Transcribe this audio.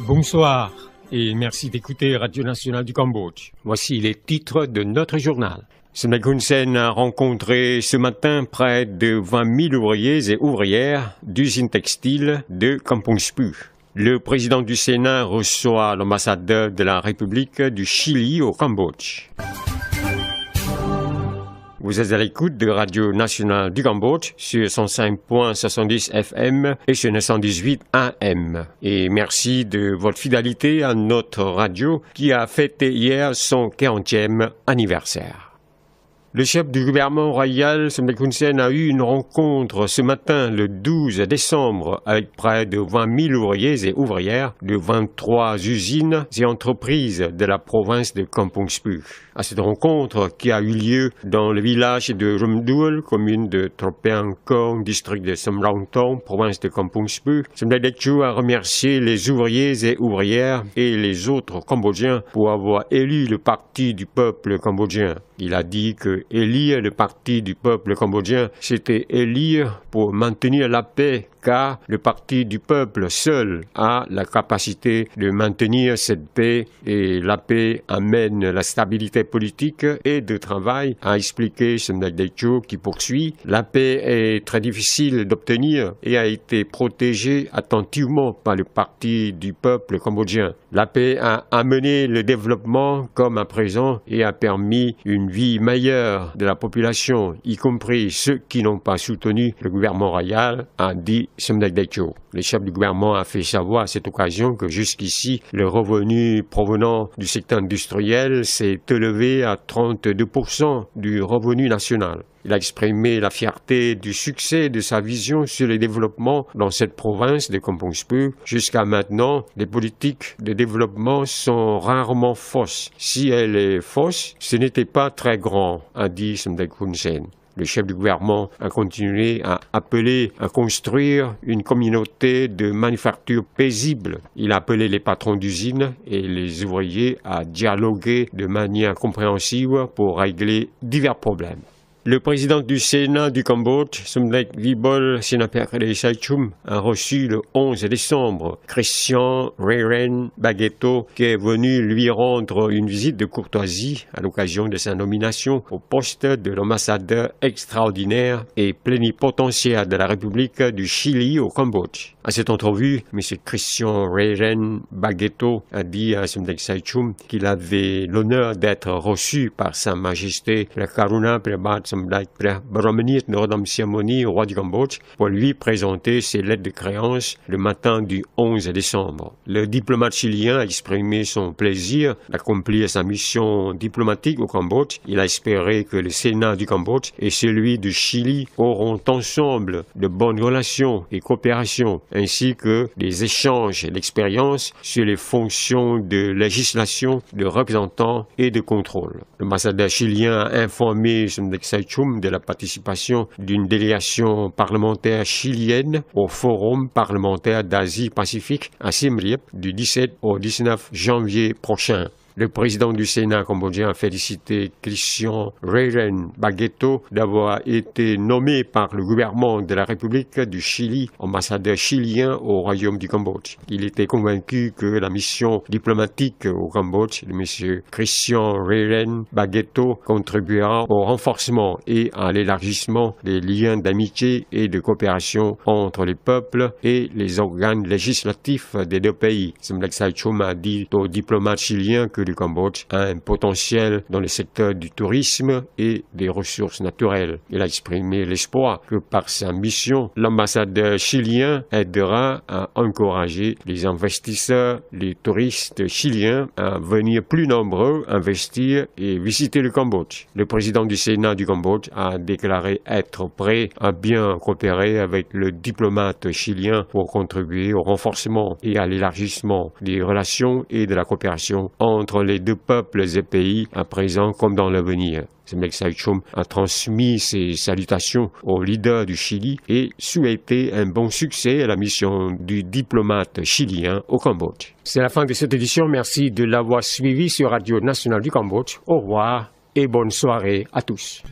Bonsoir et merci d'écouter Radio Nationale du Cambodge. Voici les titres de notre journal. Somdek Hun Sen a rencontré ce matin près de 20 000 ouvriers et ouvrières d'usines textiles de Kampong Spu. Le président du Sénat reçoit l'ambassadeur de la République du Chili au Cambodge. Vous êtes à l'écoute de Radio Nationale du Cambodge sur 105.70 FM et sur 918 AM. Et merci de votre fidélité à notre radio qui a fêté hier son 40e anniversaire. Le chef du gouvernement royal, Somdek Hun Sen, a eu une rencontre ce matin, le 12 décembre, avec près de 20 000 ouvriers et ouvrières de 23 usines et entreprises de la province de Kampong Spu. À cette rencontre, qui a eu lieu dans le village de Rumdul, commune de Tropeang Kong, district de Samrongtong, province de Kampong Spu, Somdek Dekchu a remercié les ouvriers et ouvrières et les autres Cambodgiens pour avoir élu le parti du peuple cambodgien. Il a dit que élire le parti du peuple cambodgien, c'était élire pour maintenir la paix, car le parti du peuple seul a la capacité de maintenir cette paix et la paix amène la stabilité politique et de travail, a expliqué Somdek Dekchu qui poursuit. La paix est très difficile d'obtenir et a été protégée attentivement par le parti du peuple cambodgien. La paix a amené le développement comme à présent et a permis une vie meilleure de la population, y compris ceux qui n'ont pas soutenu le gouvernement royal, a dit Somdek Dekchu. Le chef du gouvernement a fait savoir à cette occasion que jusqu'ici, le revenu provenant du secteur industriel s'est élevé à 32% du revenu national. Il a exprimé la fierté du succès de sa vision sur le développement dans cette province de Kampong Spu. Jusqu'à maintenant, les politiques de développement sont rarement fausses. Si elle est fausse, ce n'était pas très grand, a dit Somdek Hun Sen. Le chef du gouvernement a continué à appeler à construire une communauté de manufactures paisibles. Il a appelé les patrons d'usines et les ouvriers à dialoguer de manière compréhensive pour régler divers problèmes. Le président du Sénat du Cambodge, Somdek Vibol Sinapekrele Saichum, a reçu le 11 décembre Christian Reren Baguetto, qui est venu lui rendre une visite de courtoisie à l'occasion de sa nomination au poste de l'ambassadeur extraordinaire et plénipotentiaire de la République du Chili au Cambodge. À cette entrevue, M. Christian Reren Baguetto a dit à Somdek Saichum qu'il avait l'honneur d'être reçu par Sa Majesté la Karuna Prabhat Somdek Brahmanit Norodom Siamoni, roi du Cambodge, pour lui présenter ses lettres de créance le matin du 11 décembre. Le diplomate chilien a exprimé son plaisir d'accomplir sa mission diplomatique au Cambodge. Il a espéré que le Sénat du Cambodge et celui du Chili auront ensemble de bonnes relations et coopérations, ainsi que des échanges d'expériences sur les fonctions de législation, de représentants et de contrôle. L'ambassadeur chilien a informé Somdek Saichum de la participation d'une délégation parlementaire chilienne au Forum parlementaire d'Asie-Pacifique à Siem Reap du 17 au 19 janvier prochain. Le président du Sénat cambodgien a félicité Christian Reren Baguetto d'avoir été nommé par le gouvernement de la République du Chili ambassadeur chilien au Royaume du Cambodge. Il était convaincu que la mission diplomatique au Cambodge de M. Christian Reren Baguetto contribuera au renforcement et à l'élargissement des liens d'amitié et de coopération entre les peuples et les organes législatifs des deux pays. Somdek Saichum a dit aux diplomates chiliens que le Cambodge a un potentiel dans le secteur du tourisme et des ressources naturelles. Il a exprimé l'espoir que par sa mission, l'ambassadeur chilien aidera à encourager les investisseurs, les touristes chiliens à venir plus nombreux investir et visiter le Cambodge. Le président du Sénat du Cambodge a déclaré être prêt à bien coopérer avec le diplomate chilien pour contribuer au renforcement et à l'élargissement des relations et de la coopération entre les deux peuples et pays à présent comme dans l'avenir. Somdek Saichum a transmis ses salutations au leader du Chili et souhaité un bon succès à la mission du diplomate chilien au Cambodge. C'est la fin de cette édition. Merci de l'avoir suivi sur Radio Nationale du Cambodge. Au revoir et bonne soirée à tous.